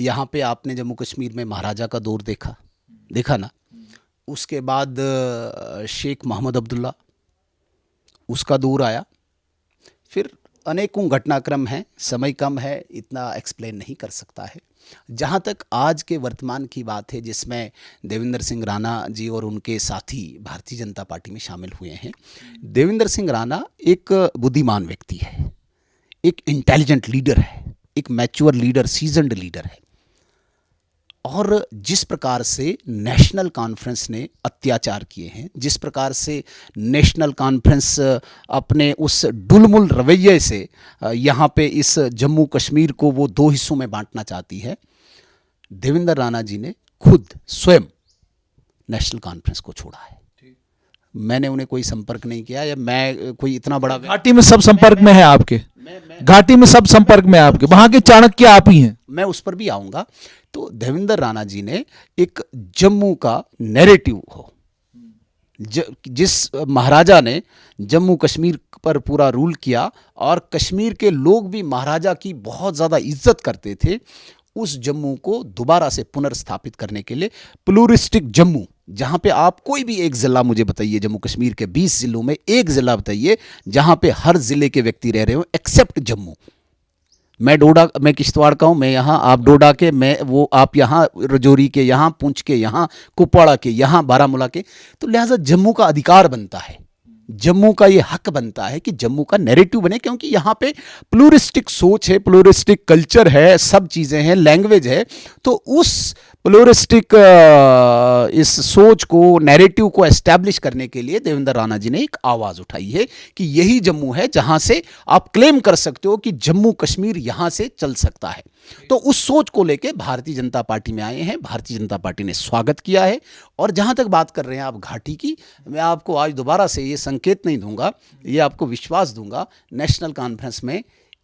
यहाँ पे आपने जम्मू कश्मीर में महाराजा का दौर देखा ना। उसके बाद शेख मोहम्मद अब्दुल्ला, उसका दौर आया। फिर अनेकों घटनाक्रम हैं, समय कम है, इतना एक्सप्लेन नहीं कर सकता है। जहाँ तक आज के वर्तमान की बात है जिसमें देवेंद्र सिंह राणा जी और उनके साथी भारतीय जनता पार्टी में शामिल हुए हैं। देवेंद्र सिंह राणा एक बुद्धिमान व्यक्ति है, एक इंटेलिजेंट लीडर है, एक मैच्योर लीडर, सीजन्ड लीडर है। और जिस प्रकार से नेशनल कॉन्फ्रेंस ने अत्याचार किए हैं, जिस प्रकार से नेशनल कॉन्फ्रेंस अपने उस डुलमुल रवैये से यहाँ पे इस जम्मू कश्मीर को वो 2 हिस्सों में बांटना चाहती है, देवेंद्र राणा जी ने खुद स्वयं नेशनल कॉन्फ्रेंस को छोड़ा है। मैंने उन्हें कोई संपर्क नहीं किया, या मैं कोई इतना बड़ा, घाटी में सब संपर्क में है आपके, घाटी में सब संपर्क में आपके, वहां के चाणक्य आप ही हैं। मैं उस पर भी आऊंगा। तो देवेंद्र राणा जी ने एक जम्मू का नैरेटिव हो, जिस महाराजा ने जम्मू कश्मीर पर पूरा रूल किया और कश्मीर के लोग भी महाराजा की बहुत ज़्यादा इज्जत करते थे, उस जम्मू को दोबारा से पुनर्स्थापित करने के लिए प्लूरिस्टिक जम्मू, जहाँ पे आप कोई भी एक ज़िला मुझे बताइए, जम्मू कश्मीर के 20 ज़िलों में एक ज़िला बताइए जहाँ पे हर ज़िले के व्यक्ति रह रहे हो एक्सेप्ट जम्मू। मैं किश्तवाड़ का हूँ, मैं यहाँ, आप डोडा के, मैं वो, आप यहाँ रजौरी के, यहाँ पुंछ के, यहाँ कुपवाड़ा के, यहाँ बारामूला के। तो लिहाजा जम्मू का अधिकार बनता है जम्मू का ये हक बनता है कि जम्मू का नैरेटिव बने, क्योंकि यहाँ पे प्लूरिस्टिक सोच है, प्लूरिस्टिक कल्चर है, सब चीज़ें हैं, लैंग्वेज है। तो उस प्लूरिस्टिक इस सोच को, नैरेटिव को एस्टैब्लिश करने के लिए देवेंद्र राणा जी ने एक आवाज़ उठाई है कि यही जम्मू है जहाँ से आप क्लेम कर सकते हो कि जम्मू कश्मीर यहाँ से चल सकता है। तो उस सोच को लेके भारतीय जनता पार्टी में आए हैं, भारतीय जनता पार्टी ने स्वागत किया है। और जहाँ तक बात कर रहे हैं आप घाटी की, मैं आपको आज दोबारा से ये संकेत नहीं दूंगा, ये आपको विश्वास दूंगा, नेशनल कॉन्फ्रेंस में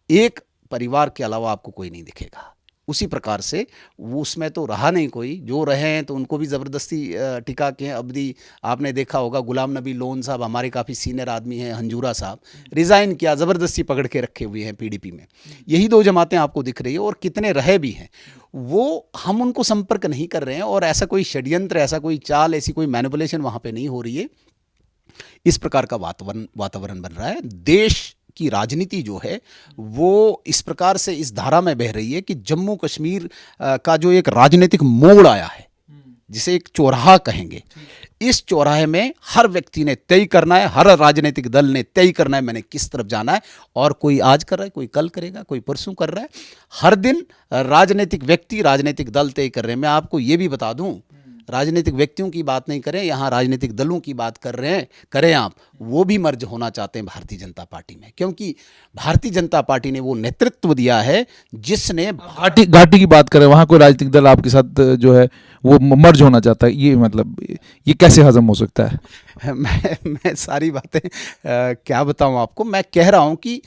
एक परिवार के अलावा आपको कोई नहीं दिखेगा। उसी प्रकार से वो उसमें तो रहा नहीं कोई, जो रहे हैं तो उनको भी ज़बरदस्ती टिका के अवधि आपने देखा होगा। गुलाम नबी लोन साहब हमारे काफ़ी सीनियर आदमी हैं, हंजूरा साहब रिज़ाइन किया, ज़बरदस्ती पकड़ के रखे हुए हैं पीडीपी में। यही दो जमातें आपको दिख रही है, और कितने रहे भी हैं वो हम उनको संपर्क नहीं कर रहे हैं। और ऐसा कोई षड्यंत्र, ऐसा कोई चाल, ऐसी कोई मैनिपुलेशन वहाँ पे नहीं हो रही है। इस प्रकार का वातावरण बन रहा है। देश की राजनीति जो है वो इस प्रकार से इस धारा में बह रही है कि जम्मू कश्मीर का जो एक राजनीतिक मोड़ आया है, जिसे एक चौराहा कहेंगे, इस चौराहे में हर व्यक्ति ने तय करना है, हर राजनीतिक दल ने तय करना है मैंने किस तरफ जाना है। और कोई आज कर रहा है, कोई कल करेगा, कोई परसों कर रहा है। हर दिन राजनीतिक व्यक्ति, राजनीतिक दल तय कर रहे हैं। मैं आपको ये भी बता दूं, राजनीतिक व्यक्तियों की बात नहीं करें, यहाँ राजनीतिक दलों की बात कर रहे हैं, करें आप, वो भी मर्ज होना चाहते हैं भारतीय जनता पार्टी में। क्योंकि भारतीय जनता पार्टी ने वो नेतृत्व दिया है जिसने घाटी की बात करें, वहाँ कोई राजनीतिक दल आपके साथ जो है वो मर्ज होना चाहता है, ये मतलब ये कैसे हजम हो सकता है? मैं सारी बातें क्या बताऊं आपको। मैं कह रहा हूं कि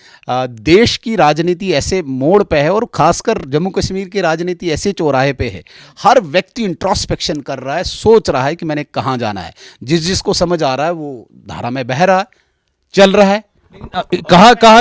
देश की राजनीति ऐसे मोड़ पे है, और खासकर जम्मू कश्मीर की राजनीति ऐसे चौराहे पे है। हर व्यक्ति इंट्रोस्पेक्शन कर रहा है, सोच रहा है कि मैंने कहाँ जाना है। जिसको समझ आ रहा है वो धारा में बह रहा है, चल रहा है।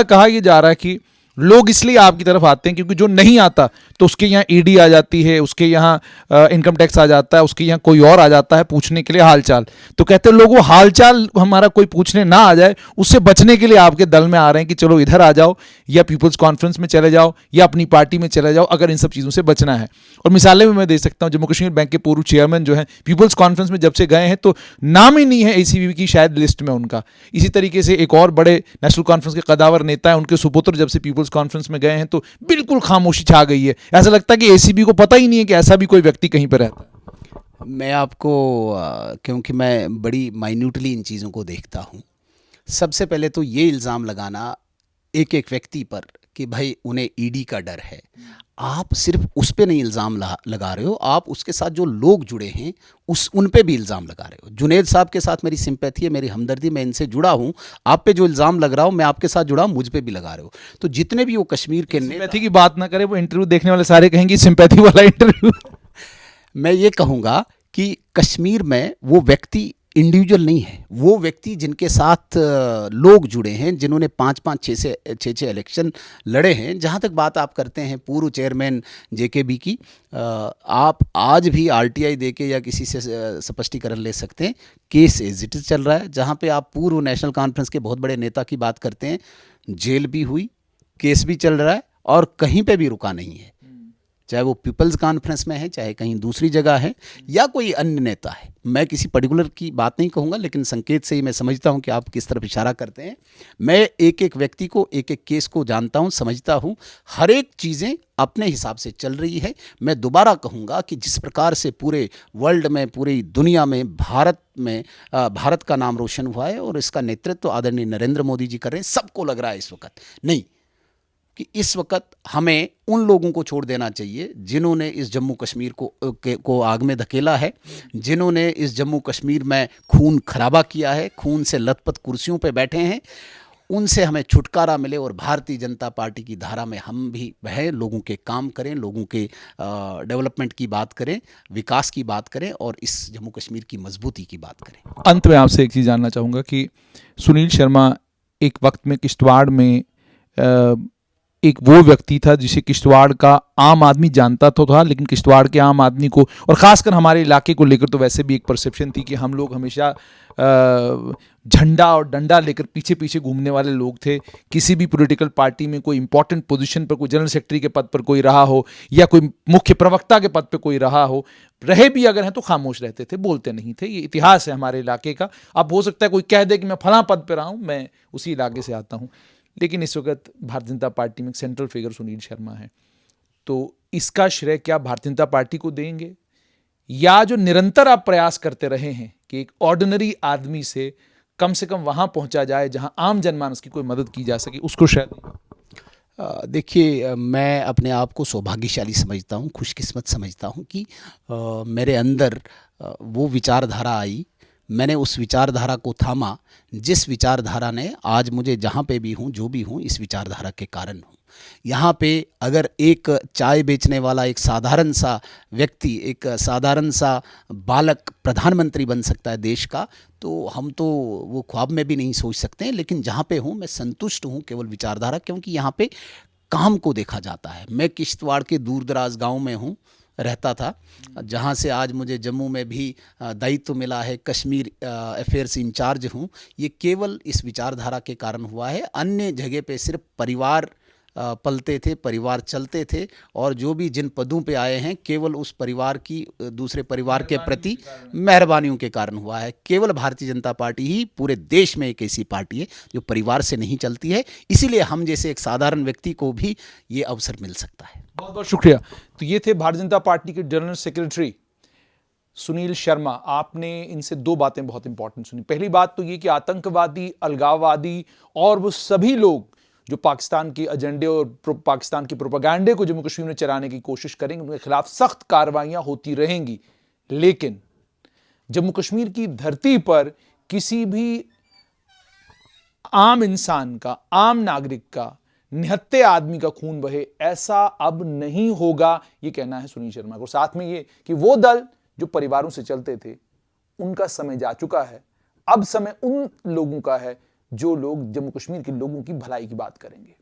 कहा ये जा रहा है कि लोग इसलिए आपकी तरफ आते हैं क्योंकि जो नहीं आता तो उसके यहाँ ईडी आ जाती है, उसके यहाँ इनकम टैक्स आ जाता है, उसके यहाँ कोई और आ जाता है पूछने के लिए हालचाल। तो कहते हैं लोग वो हालचाल हमारा कोई पूछने ना आ जाए, उससे बचने के लिए आपके दल में आ रहे हैं कि चलो इधर आ जाओ, या पीपल्स कॉन्फ्रेंस में चले जाओ, या अपनी पार्टी में चले जाओ, अगर इन सब चीज़ों से बचना है। और मिसालें भी मैं दे सकता हूँ, जम्मू कश्मीर बैंक के पूर्व चेयरमैन जो है पीपल्स कॉन्फ्रेंस में जब से गए हैं तो नाम ही नहीं है एसीबी की शायद लिस्ट में उनका। इसी तरीके से एक और बड़े नेशनल कॉन्फ्रेंस के कदावर नेता है, उनके सुपुत्र जब से पीपल्स कॉन्फ्रेंस में गए हैं तो बिल्कुल खामोशी छा गई है। ऐसा लगता है कि एसीबी को पता ही नहीं है कि ऐसा भी कोई व्यक्ति कहीं पर रहता है। मैं आपको क्योंकि मैं बड़ी माइन्यूटली इन चीज़ों को देखता हूँ, सबसे पहले तो ये इल्ज़ाम लगाना एक एक व्यक्ति पर कि भाई उन्हें ईडी का डर है, आप सिर्फ उस पे नहीं इल्ज़ाम लगा रहे हो, आप उसके साथ जो लोग जुड़े हैं उन पे भी इल्ज़ाम लगा रहे हो। जुनेद साहब के साथ मेरी सिंपैथी है, मेरी हमदर्दी, मैं इनसे जुड़ा हूँ। आप पे जो इल्ज़ाम लग रहा हूँ मैं आपके साथ जुड़ा हूँ, मुझ पे भी लगा रहे हो। तो जितने भी वो कश्मीर के सिंपैथी की बात ना करें, वो इंटरव्यू देखने वाले सारे कहेंगे सिंपैथी वाला इंटरव्यू। मैं ये कहूँगा कि कश्मीर में वो व्यक्ति इंडिविजुअल नहीं है, वो व्यक्ति जिनके साथ लोग जुड़े हैं, जिन्होंने 5-5, 6-6 इलेक्शन लड़े हैं। जहाँ तक बात आप करते हैं पूर्व चेयरमैन जेकेबी की, आप आज भी आरटीआई देके या किसी से स्पष्टीकरण ले सकते हैं। केस एज इट इज चल रहा है। जहाँ पे आप पूर्व नेशनल कॉन्फ्रेंस के बहुत बड़े नेता की बात करते हैं, जेल भी हुई, केस भी चल रहा है, और कहीं पे भी रुका नहीं है। चाहे वो पीपल्स कॉन्फ्रेंस में है, चाहे कहीं दूसरी जगह है, या कोई अन्य नेता है। मैं किसी पर्टिकुलर की बात नहीं कहूँगा, लेकिन संकेत से ही मैं समझता हूँ कि आप किस तरफ इशारा करते हैं। मैं एक एक व्यक्ति को, एक एक केस को जानता हूँ, समझता हूँ। हर एक चीज़ें अपने हिसाब से चल रही है। मैं दोबारा कहूँगा कि जिस प्रकार से पूरे वर्ल्ड में, पूरी दुनिया में, भारत का नाम रोशन हुआ है, और इसका नेतृत्व आदरणीय नरेंद्र मोदी जी कर रहे हैं। सबको लग रहा है इस वक्त नहीं कि इस वक्त हमें उन लोगों को छोड़ देना चाहिए जिन्होंने इस जम्मू कश्मीर को आग में धकेला है, जिन्होंने इस जम्मू कश्मीर में खून खराबा किया है, खून से लथपथ कुर्सियों पे बैठे हैं। उनसे हमें छुटकारा मिले, और भारतीय जनता पार्टी की धारा में हम भी बहें, लोगों के काम करें, लोगों के डेवलपमेंट की बात करें, विकास की बात करें, और इस जम्मू कश्मीर की मजबूती की बात करें। अंत में आपसे एक चीज़ जानना चाहूँगा कि सुनील शर्मा एक वक्त में किश्तवाड़ में एक वो व्यक्ति था जिसे किश्तवाड़ का आम आदमी जानता तो था, लेकिन किश्तवाड़ के आम आदमी को और ख़ासकर हमारे इलाके को लेकर तो वैसे भी एक परसेप्शन थी कि हम लोग हमेशा झंडा और डंडा लेकर पीछे पीछे घूमने वाले लोग थे। किसी भी पॉलिटिकल पार्टी में कोई इंपॉर्टेंट पोजीशन पर, कोई जनरल सेक्रेटरी के पद पर कोई रहा हो या कोई मुख्य प्रवक्ता के पद पर कोई रहा हो, रहे भी अगर हैं तो खामोश रहते थे, बोलते नहीं थे। ये इतिहास है हमारे इलाके का। अब हो सकता है कोई कह दे कि मैं फलां पद पर रहा हूँ, मैं उसी इलाके से आता हूँ, लेकिन इस वक्त भारतीय जनता पार्टी में एक सेंट्रल फिगर सुनील शर्मा है। तो इसका श्रेय क्या भारतीय जनता पार्टी को देंगे, या जो निरंतर आप प्रयास करते रहे हैं कि एक ऑर्डिनरी आदमी से कम वहां पहुंचा जाए जहां आम जनमानस की कोई मदद की जा सके, उसको शायद देखिए, मैं अपने आप को सौभाग्यशाली समझता हूँ, खुशकिस्मत समझता हूँ कि मेरे अंदर वो विचारधारा आई, मैंने उस विचारधारा को थामा जिस विचारधारा ने आज मुझे जहाँ पे भी हूँ, जो भी हूँ, इस विचारधारा के कारण हूँ। यहाँ पे अगर एक चाय बेचने वाला एक साधारण सा व्यक्ति, एक साधारण सा बालक प्रधानमंत्री बन सकता है देश का, तो हम तो वो ख्वाब में भी नहीं सोच सकते हैं। लेकिन जहाँ पे हूँ मैं संतुष्ट हूँ केवल विचारधारा, क्योंकि यहाँ पे काम को देखा जाता है। मैं किश्तवाड़ के दूर दराज गाँव में हूँ, रहता था, जहाँ से आज मुझे जम्मू में भी दायित्व मिला है, कश्मीर अफेयर्स इंचार्ज हूँ। ये केवल इस विचारधारा के कारण हुआ है। अन्य जगह पे सिर्फ परिवार पलते थे, परिवार चलते थे, और जो भी जिन पदों पे आए हैं केवल उस परिवार की, दूसरे परिवार के प्रति मेहरबानियों के कारण हुआ है। केवल भारतीय जनता पार्टी ही पूरे देश में एक ऐसी पार्टी है जो परिवार से नहीं चलती है, इसीलिए हम जैसे एक साधारण व्यक्ति को भी ये अवसर मिल सकता है। बहुत बहुत शुक्रिया। तो ये थे भारतीय जनता पार्टी के जनरल सेक्रेटरी सुनील शर्मा। आपने इनसे दो बातें बहुत इंपॉर्टेंट सुनी। पहली बात तो ये कि आतंकवादी, अलगाववादी और वो सभी लोग जो पाकिस्तान के एजेंडे और पाकिस्तान के प्रोपेगेंडे को जम्मू कश्मीर में चलाने की कोशिश करेंगे, उनके खिलाफ सख्त कार्रवाइयां होती रहेंगी। लेकिन जम्मू कश्मीर की धरती पर किसी भी आम इंसान का, आम नागरिक का, निहत्थे आदमी का खून बहे, ऐसा अब नहीं होगा, ये कहना है सुनील शर्मा को। साथ में ये कि वो दल जो परिवारों से चलते थे, उनका समय जा चुका है। अब समय उन लोगों का है जो लोग जम्मू कश्मीर के लोगों की भलाई की बात करेंगे।